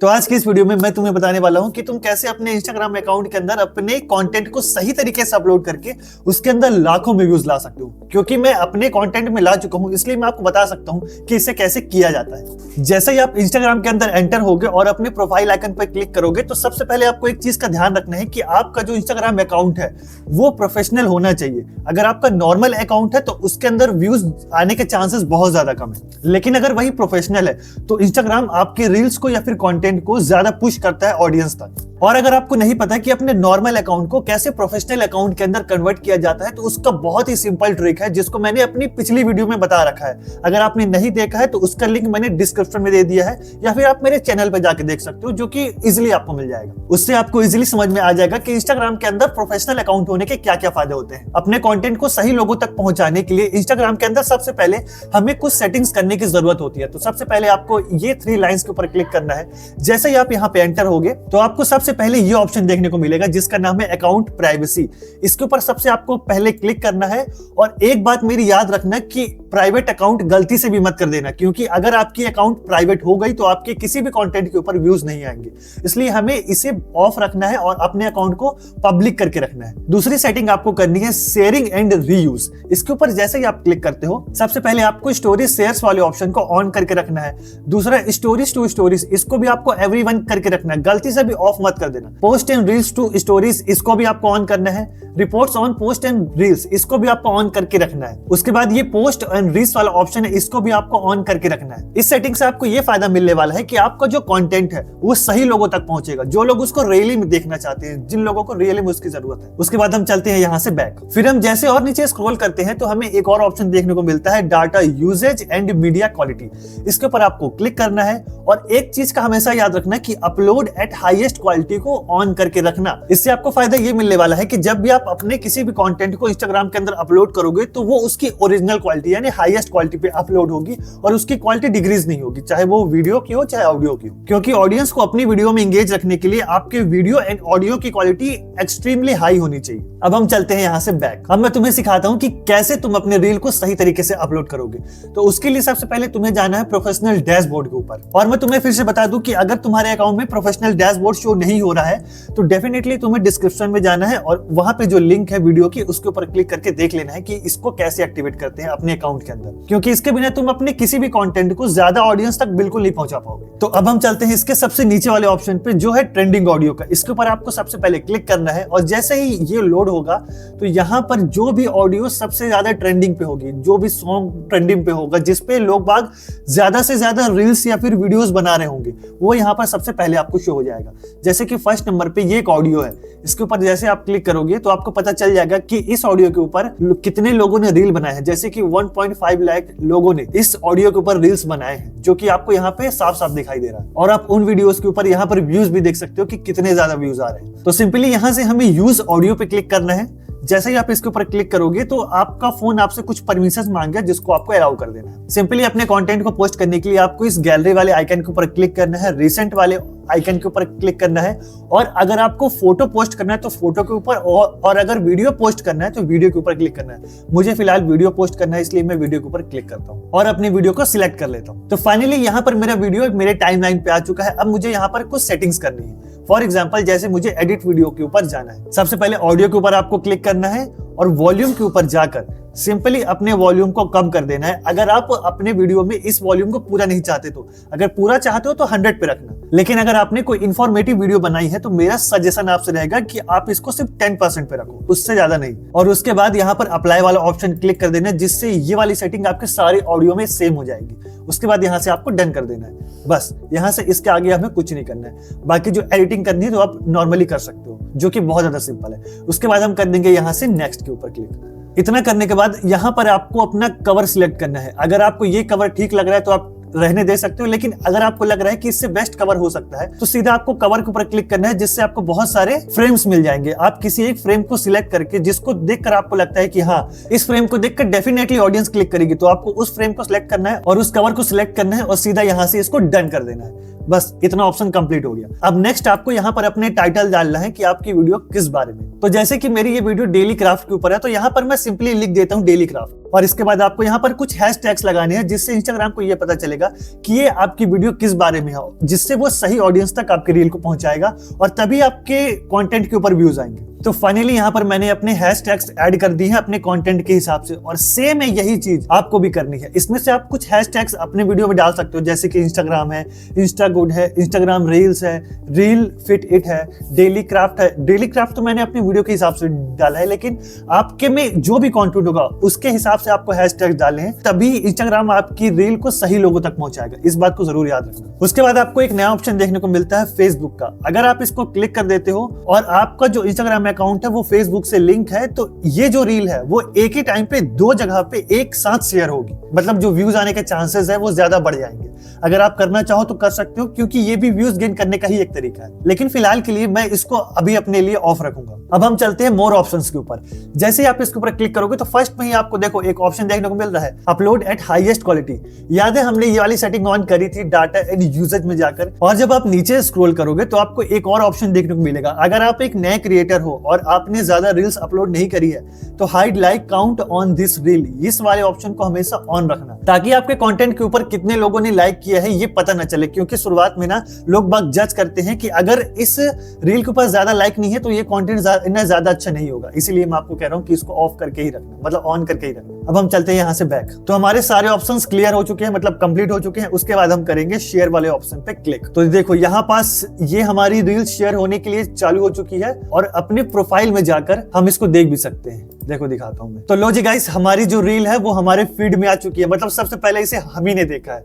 तो आज की इस वीडियो में मैं तुम्हें बताने वाला हूं कि तुम कैसे अपने इंस्टाग्राम अकाउंट के अंदर अपने कंटेंट को सही तरीके से अपलोड करके उसके अंदर लाखों में व्यूज ला सकते हो। क्योंकि मैं अपने कंटेंट में ला चुका हूं, इसलिए मैं आपको बता सकता हूं कि इसे कैसे किया जाता है। जैसे ही आप इंस्टाग्राम के अंदर एंटर होगे और अपने प्रोफाइल आइकन पर क्लिक करोगे तो सबसे पहले आपको एक चीज का ध्यान रखना है कि आपका जो इंस्टाग्राम अकाउंट है वो प्रोफेशनल होना चाहिए। अगर आपका नॉर्मल अकाउंट है तो उसके अंदर व्यूज आने के चांसेस बहुत ज्यादा कम है, लेकिन अगर वही प्रोफेशनल है तो इंस्टाग्राम आपके रील्स को या फिर कंटेंट को ज्यादा पुश करता है ऑडियंस तक। और अगर आपको नहीं पता कि अपने नॉर्मल अकाउंट को कैसे प्रोफेशनल अकाउंट के अंदर कन्वर्ट किया जाता है तो उसका बहुत ही सिंपल ट्रिक है जिसको मैंने अपनी पिछली वीडियो में बता रखा है। अगर आपने नहीं देखा है तो उसका लिंक मैंने डिस्क्रिप्शन में दे दिया है या फिर आप मेरे चैनल पे जाके देख सकते हो, जो कि इजिली आपको मिल जाएगा। उससे आपको इजिली समझ में आ जाएगा कि इंस्टाग्राम के अंदर प्रोफेशनल अकाउंट होने के क्या क्या फायदे होते हैं। अपने कंटेंट को सही लोगों तक पहुंचाने के लिए इंस्टाग्राम के अंदर सबसे पहले हमें कुछ सेटिंग्स करने की जरूरत होती है। तो सबसे पहले आपको ये 3 लाइंस के ऊपर क्लिक करना है। जैसे ही आप यहाँ पे एंटर होगे तो आपको सबसे पहले ये ऑप्शन देखने को मिलेगा जिसका नाम है अकाउंट प्राइवेसी। इसके ऊपर सबसे आपको पहले क्लिक करना है। और एक बात मेरी याद रखना कि प्राइवेट अकाउंट गलती से भी मत कर देना, क्योंकि अगर आपकी अकाउंट प्राइवेट हो गई तो आपके किसी भी कंटेंट के ऊपर व्यूज नहीं आएंगे। इसलिए हमें इसे ऑफ रखना है और अपने अकाउंट को पब्लिक करके रखना है। दूसरी सेटिंग आपको करनी है शेयरिंग एंड रीयूज। इसके ऊपर जैसे ही आप क्लिक करते हो सबसे पहले आपको स्टोरीज शेयर्स वाले ऑप्शन को ऑन करके रखना है। दूसरा स्टोरीज टू स्टोरीज, इसको भी आपको एवरीवन करके रखना है, गलती से भी ऑफ मत कर देना। Post and reels to stories, इसको भी आपको ऑन करना है। Reports on post and reels, इसको भी आपको ऑन करके रखना है। उसके बाद ये पोस्ट एंड रील्स वाला ऑप्शन है, इसको भी आपको ऑन करके रखना है। इस सेटिंग से आपको ये फायदा मिलने वाला है कि आपका जो कंटेंट है वो सही लोगों तक पहुंचेगा, जो लोग उसको रियली में देखना चाहते हैं, जिन लोगों को रियली में उसकी जरूरत है। उसके बाद हम चलते हैं यहाँ से बैक। फिर हम जैसे और नीचे स्क्रॉल करते हैं तो हमें एक और ऑप्शन देखने को मिलता है, data usage and media quality. इसके ऊपर आपको क्लिक करना है और एक चीज का हमेशा याद रखना कि अपलोड एट हाईएस्ट क्वालिटी को ऑन करके रखना। इससे आपको फायदा ये मिलने वाला है कि जब भी आप अपने किसी भी कंटेंट को इंस्टाग्राम के अंदर अपलोड करोगे तो वो उसकी ओरिजिनल क्वालिटी यानी हाईएस्ट क्वालिटी पे अपलोड होगी और उसकी क्वालिटी डिक्रीज नहीं होगी, चाहे वो वीडियो की हो चाहे ऑडियो की हो। क्योंकि ऑडियंस को अपनी वीडियो में एंगेज रखने के लिए आपके वीडियो एंड ऑडियो की क्वालिटी एक्सट्रीमली हाई होनी चाहिए। अब हम चलते हैं यहाँ से बैक। अब मैं तुम्हें सिखाता हूँ कि कैसे तुम अपने रील को सही तरीके से अपलोड करोगे। तो उसके लिए सबसे पहले तुम्हें जाना है प्रोफेशनल डैशबोर्ड के ऊपर। और मैं तुम्हें फिर से बता दूं कि अगर तुम्हारे अकाउंट में प्रोफेशनल डैशबोर्ड शो नहीं हो रहा है तो डेफिनेटली तुम्हें डिस्क्रिप्शन में जाना है और वहां पे जो लिंक है वीडियो की उसके ऊपर क्लिक करके देख लेना है कि इसको कैसे एक्टिवेट करते हैं अपने अकाउंट के अंदर, क्योंकि इसके बिना तुम अपने किसी भी कंटेंट को ज्यादा ऑडियंस तक बिल्कुल नहीं पहुंचा पाओगे। तो अब हम चलते हैं इसके सबसे नीचे वाले ऑप्शन पे जो है ट्रेंडिंग ऑडियो का। इसके ऊपर आपको सबसे पहले क्लिक करना है और जैसे ही ये लोड होगा तो यहाँ पर जो भी ऑडियो सबसे ज्यादा ट्रेंडिंग पे होगी, जो भी सॉन्ग ट्रेंडिंग पे होगा, जिसपे लोग बाग ज्यादा से ज्यादा रील्स या फिर वीडियोस बना रहे होंगे, वो यहाँ पर सबसे पहले आपको शो हो जाएगा। जैसे कि फर्स्ट नंबर पे ये एक ऑडियो है, इसके ऊपर जैसे आप क्लिक करोगे तो आपको पता चल जाएगा कि इस ऑडियो के ऊपर कितने लोगों ने रील बनाए हैं। जैसे कि 1.5 लाख लोगों ने इस ऑडियो के ऊपर रील्स बनाए हैं, जो कि आपको यहाँ पे साफ साफ दिखाई दे रहा है। और आप उन वीडियोस के ऊपर यहाँ पर व्यूज भी देख सकते हो कि कितने ज्यादा व्यूज आ रहे हैं। तो सिंपली यहाँ से हमें यूज ऑडियो पे क्लिक करना है। जैसे ही आप इसके ऊपर क्लिक करोगे तो आपका फोन आपसे कुछ परमिशंस मांगेगा जिसको आपको अलाउ कर देना है। सिंपली अपने कंटेंट को पोस्ट करने के लिए आपको इस गैलरी वाले आइकन के ऊपर क्लिक करना है, रिसेंट वाले आइकन के ऊपर क्लिक करना है और अगर आपको फोटो पोस्ट करना है तो फोटो के ऊपर और अगर वीडियो पोस्ट करना है तो वीडियो के ऊपर क्लिक करना है। मुझे फिलहाल वीडियो पोस्ट करना है इसलिए मैं वीडियो के ऊपर क्लिक करता हूँ और अपनी वीडियो को सिलेक्ट कर लेता हूँ। तो फाइनली यहाँ पर मेरा वीडियो मेरे टाइमलाइन पे आ चुका है। अब मुझे यहाँ पर कुछ सेटिंग्स करनी है। फॉर एग्जाम्पल जैसे मुझे एडिट वीडियो के ऊपर जाना है, सबसे पहले ऑडियो के ऊपर आपको क्लिक करना है और वॉल्यूम के ऊपर जाकर सिंपली अपने वॉल्यूम को कम कर देना है। अगर आप अपने वीडियो में इस वॉल्यूम को पूरा नहीं चाहते तो, अगर पूरा चाहते हो तो 100 पे रखना, लेकिन अगर आपने कोई इंफॉर्मेटिव वीडियो बनाई है तो मेरा सजेशन आपसे रहेगा कि आप इसको सिर्फ 10% पे रखो, उससे ज्यादा नहीं। और उसके बाद यहाँ पर अप्लाई वाला ऑप्शन क्लिक कर देना है जिससे ये वाली सेटिंग आपके सारे ऑडियो में सेम हो जाएगी। उसके बाद यहाँ से आपको डन कर देना है। बस यहाँ से इसके आगे हमें कुछ नहीं करना है। बाकी जो एडिटिंग करनी है तो आप नॉर्मली कर सकते हो, जो कि बहुत ज्यादा सिंपल है। उसके बाद हम कर देंगे यहाँ से नेक्स्ट के ऊपर क्लिक। इतना करने के बाद यहाँ पर आपको अपना कवर सिलेक्ट करना है। अगर आपको ये कवर ठीक लग रहा है तो आप रहने दे सकते हो, लेकिन अगर आपको लग रहा है कि इससे बेस्ट कवर हो सकता है तो सीधा आपको कवर के ऊपर क्लिक करना है, जिससे आपको बहुत सारे फ्रेम्स मिल जाएंगे। आप किसी एक फ्रेम को सिलेक्ट करके जिसको देखकर आपको लगता है कि हाँ इस फ्रेम को देखकर डेफिनेटली ऑडियंस क्लिक करेगी, तो आपको उस फ्रेम को सिलेक्ट करना है और उस कवर को सिलेक्ट करना है और सीधा यहाँ से इसको डन कर देना है। बस इतना ऑप्शन कंप्लीट हो गया। अब नेक्स्ट आपको यहाँ पर अपने टाइटल डालना है कि आपकी वीडियो किस बारे में। तो जैसे कि मेरी ये वीडियो डेली क्राफ्ट के ऊपर है, तो यहाँ पर मैं सिंपली लिख देता हूँ डेली क्राफ्ट, और इसके बाद आपको यहाँ पर कुछ हैशटैग्स लगाने हैं जिससे इंस्टाग्राम को ये पता चलेगा कि ये आपकी वीडियो किस बारे में है, जिससे वो सही ऑडियंस तक आपके रील को पहुंचाएगा और तभी आपके कंटेंट के ऊपर व्यूज आएंगे। तो फाइनली यहाँ पर मैंने अपने हैशटैग्स ऐड कर दिए हैं अपने कंटेंट के हिसाब से, और सेम है यही चीज आपको भी करनी है। इसमें से आप कुछ हैशटैग्स अपने वीडियो में डाल सकते हो, जैसे कि इंस्टाग्राम है, इंस्टा गुड है, इंस्टाग्राम रील्स है, रील फिट इट है, डेली क्राफ्ट है। डेली क्राफ्ट तो मैंने अपनी वीडियो के हिसाब से डाला है, लेकिन आपके में जो भी कंटेंट होगा उसके हिसाब से आपको हैशटैग डालने हैं, तभी इंस्टाग्राम आपकी रील को सही लोगों तक पहुंचाएगा। इस बात को जरूर याद रखना। उसके बाद आपको एक नया ऑप्शन देखने को मिलता है फेसबुक का। अगर आप इसको क्लिक कर देते हो और आपका जो इंस्टाग्राम अकाउंट है वो फेसबुक से लिंक है, तो ये जो रील है वो एक ही टाइम पे दो जगह पे एक साथ शेयर होगी, मतलब जो व्यूज आने के चांसेस है वो ज्यादा बढ़ जाएंगे। अगर आप करना चाहो तो कर सकते हो, क्योंकि ये भी व्यूज गेन करने का ही एक तरीका है, लेकिन फिलहाल के लिए मैं इसको अभी अपने लिए ऑफ रखूंगा। अब हम चलते हैं मोर ऑप्शंस के ऊपर। जैसे ही आप इसके ऊपर क्लिक करोगे तो फर्स्ट में ही आपको देखो एक ऑप्शन देखने को मिल रहा है, अपलोड एट हाईएस्ट क्वालिटी। याद है हमने ये वाली सेटिंग ऑन करी थी डाटा एंड यूजेज में जाकर, और जब आप नीचे स्क्रॉल करोगे तो आपको एक और ऑप्शन देखने को मिलेगा। अगर आप एक नए क्रिएटर हो और आपने ज्यादा रील्स अपलोड नहीं करी है तो hide like count on this reel, इस वाले ऑप्शन को हमेशा ऑन रखना, ताकि आपके कंटेंट के ऊपर कितने लोगों ने लाइक किया है ये पता न चले। क्योंकि शुरुआत में ना लोग बाग जज करते हैं कि अगर इस रील के ऊपर ज्यादा लाइक नहीं है तो ये कंटेंट इतना ज्यादा अच्छा नहीं होगा, इसीलिए मैं आपको कह रहा हूँ कि इसको ऑफ करके ही रखना, मतलब ऑन करके ही रखना। अब हम चलते हैं यहाँ से बैक। तो हमारे सारे ऑप्शंस क्लियर हो चुके हैं, मतलब कंप्लीट हो चुके हैं। उसके बाद हम करेंगे शेयर वाले ऑप्शन पे क्लिक। तो देखो यहाँ पास ये हमारी रील शेयर होने के लिए चालू हो चुकी है, और अपने प्रोफाइल में जाकर हम इसको देख भी सकते हैं। देखो दिखाता हूं मैं। तो लो जी गाइस, हमारी जो रील है वो हमारे फीड में आ चुकी है, मतलब सबसे पहले इसे हम ही ने देखा है।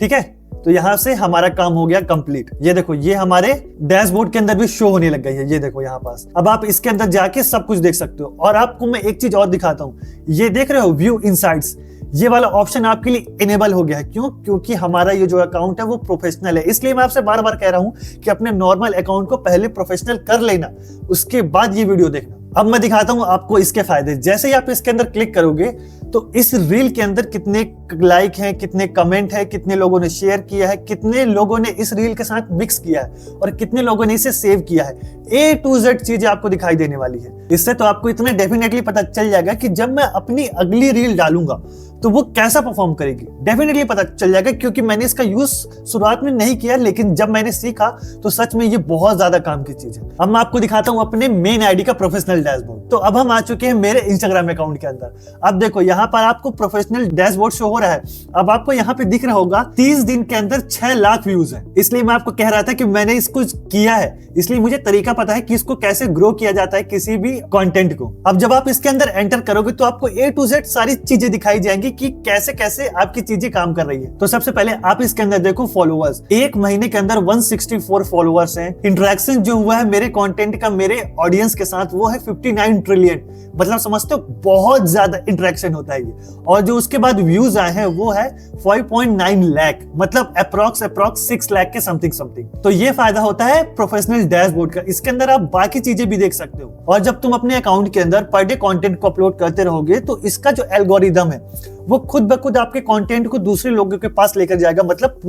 ठीक है, तो यहां से हमारा काम हो गया कंप्लीट। ये देखो ये हमारे डैशबोर्ड के अंदर भी शो होने लग गई है, ये देखो यहाँ पास। अब आप इसके अंदर जाके सब कुछ देख सकते हो। और आपको मैं एक चीज और दिखाता हूँ, ये देख रहे हो व्यू इनसाइट्स, ये वाला ऑप्शन आपके लिए इनेबल हो गया है। क्यों? क्योंकि हमारा ये जो अकाउंट है वो प्रोफेशनल है, इसलिए मैं आपसे बार बार कह रहा हूं कि अपने नॉर्मल अकाउंट को पहले प्रोफेशनल कर लेना, उसके बाद ये वीडियो देखना। अब मैं दिखाता हूं आपको इसके फायदे। जैसे ही आप इसके अंदर क्लिक करोगे तो इस रील के अंदर कितने लाइक हैं, कितने कमेंट है, कितने लोगों ने शेयर किया है, कितने लोगों ने इस रील के साथ मिक्स किया है, और कितने लोगों ने इसे सेव किया है। A to Z चीजें आपको दिखाई देने वाली है। इससे तो आपको इतना डेफिनेटली पता चल जाएगा कि जब मैं अपनी अगली रील डालूंगा तो वो कैसा परफॉर्म करेगी, डेफिनेटली पता चल जाएगा। क्योंकि मैंने इसका यूज शुरुआत में नहीं किया, लेकिन जब मैंने सीखा तो सच में ये बहुत ज्यादा काम की चीज है। अब मैं आपको दिखाता हूं अपने मेन आईडी का प्रोफेशनल डैशबोर्ड। तो अब हम आ चुके हैं मेरे इंस्टाग्राम अकाउंट के अंदर। अब देखो यहाँ पर आपको प्रोफेशनल डैशबोर्ड शो हो रहा है। अब आपको यहाँ पे दिख रहा होगा 30 दिन के अंदर 6 लाख व्यूज है। इसलिए मैं आपको कह रहा था कि मैंने इसको किया है, इसलिए मुझे तरीका पता है कि इसको कैसे ग्रो किया जाता है किसी भी कंटेंट को। अब जब आप इसके अंदर एंटर करोगे तो आपको A to Z सारी चीजें दिखाई जाएंगी कि कैसे कैसे आपकी चीजें काम कर रही है। तो सबसे पहले आप इसके अंदर देखो फॉलोअर्स, एक महीने के अंदर 164 फॉलोअर्स हैं। इंटरेक्शन जो हुआ है मेरे कंटेंट का मेरे ऑडियंस के साथ वो है 59 ट्रिलियन, मतलब समझते हो बहुत ज्यादा इंटरेक्शन होता है ये। और जो उसके बाद व्यूज आए हैं वो है 5.9 लाख, मतलब अप्रॉक्स 6 लाख के समथिंग। तो ये फायदा होता है प्रोफेशनल डैशबोर्ड का। इसके अंदर आप बाकी चीजें भी देख सकते हो। और जब तुम अपने अकाउंट के अंदर पर डे कंटेंट को अपलोड करते रहोगे तो इसका जो एल्गोरिदम है वो खुद ब खुद आपके कंटेंट को दूसरे लोगों के पास लेकर जाएगा, मतलब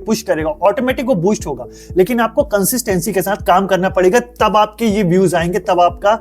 पुश करेगा, ऑटोमेटिक वो बूस्ट होगा। लेकिन आपको कंसिस्टेंसी के साथ काम करना पड़ेगा, तब आपके ये व्यूज आएंगे, तब आपका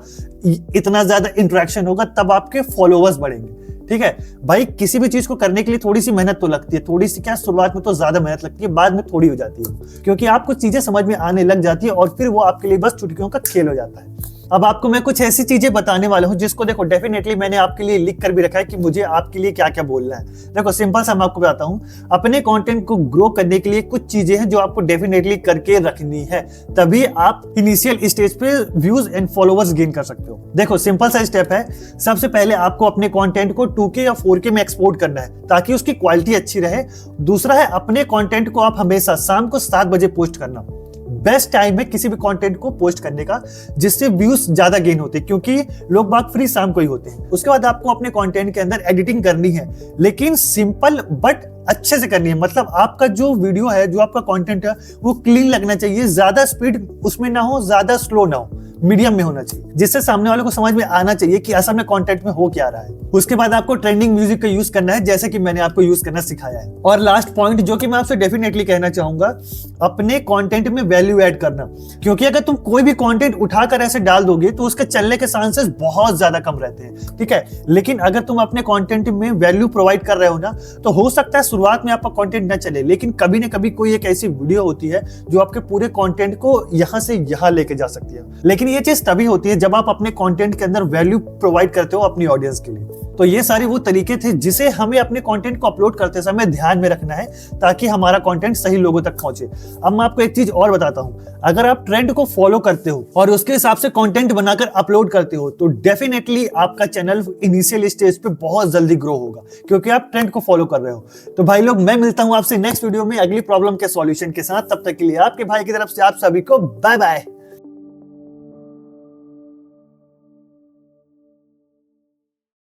इतना ज्यादा इंटरेक्शन होगा, तब आपके फॉलोअर्स बढ़ेंगे। ठीक है भाई, किसी भी चीज को करने के लिए थोड़ी सी मेहनत तो लगती है, थोड़ी सी क्या, शुरुआत में तो ज्यादा मेहनत लगती है, बाद में थोड़ी हो जाती है, क्योंकि आपको चीजें समझ में आने लग जाती है और फिर वो आपके लिए बस चुटकियों का खेल हो जाता है। अब आपको मैं कुछ ऐसी चीजें बताने वाला हूं जिसको देखो डेफिनेटली मैंने आपके लिए लिख कर भी रखा है कि मुझे आपके लिए क्या क्या बोलना है। देखो सिंपल सा मैं आपको बताता हूं, अपने कंटेंट को ग्रो करने के लिए कुछ चीजें हैं जो आपको डेफिनेटली करके रखनी है, तभी आप इनिशियल स्टेज पे व्यूज एंड फॉलोअर्स गेन कर सकते हो। देखो सिंपल सा स्टेप है, सबसे पहले आपको अपने कंटेंट को 2K या 4K में एक्सपोर्ट करना है ताकि उसकी क्वालिटी अच्छी रहे। दूसरा है अपने कंटेंट को आप हमेशा शाम को 7 बजे पोस्ट करना, बेस्ट टाइम है किसी भी कंटेंट को पोस्ट करने का, जिससे व्यूज ज्यादा गेन होते हैं, क्योंकि लोग बाग फ्री शाम को ही होते हैं। उसके बाद आपको अपने कंटेंट के अंदर एडिटिंग करनी है, लेकिन सिंपल बट अच्छे से करनी है। मतलब आपका जो वीडियो है, जो आपका कंटेंट है वो क्लीन लगना चाहिए, ज्यादा स्पीड उसमें ना हो, ज्यादा स्लो ना हो, मीडियम में होना चाहिए, जिससे सामने वाले को समझ में आना चाहिए कि असल में कंटेंट में हो क्या रहा है। उसके बाद आपको ट्रेंडिंग म्यूजिक का यूज करना है, जैसे कि मैंने आपको यूज करना सिखाया है। और लास्ट पॉइंट जो कि मैं आपसे डेफिनेटली कहना चाहूंगा, अपने कंटेंट में वैल्यू ऐड करना, क्योंकि अगर तुम कोई भी कंटेंट उठाकर ऐसे डाल दोगे तो उसके चलने के चांसेस बहुत ज्यादा कम रहते हैं, ठीक है। लेकिन अगर तुम अपने कंटेंट में वैल्यू प्रोवाइड कर रहे हो ना, तो हो सकता है शुरुआत में आपका कंटेंट ना चले, लेकिन कभी ना कभी कोई एक ऐसी वीडियो होती है जो आपके पूरे कंटेंट को यहां से यहां लेके जा सकती है। लेकिन ये चीज तभी होती है जब आप अपने कंटेंट के अंदर वैल्यू प्रोवाइड करते हो अपनी ऑडियंस के लिए। तो ये सारे वो तरीके थे जिसे हमें अपने कंटेंट को अपलोड करते समय ध्यान में रखना है, ताकि हमारा कंटेंट सही लोगों तक पहुंचे। अब मैं आपको एक चीज और बताता हूं, अगर आप ट्रेंड को फॉलो करते हो और उसके हिसाब से कंटेंट बनाकर अपलोड करते हो, तो डेफिनेटली आपका चैनल इनिशियल स्टेज पे बहुत जल्दी ग्रो होगा, क्योंकि आप ट्रेंड को फॉलो कर रहे हो। तो भाई लोग, मैं मिलता हूं आपसे नेक्स्ट वीडियो में अगली प्रॉब्लम के सॉल्यूशन के साथ। तब तक के लिए आपके भाई की तरफ से आप सभी को बाय बाय।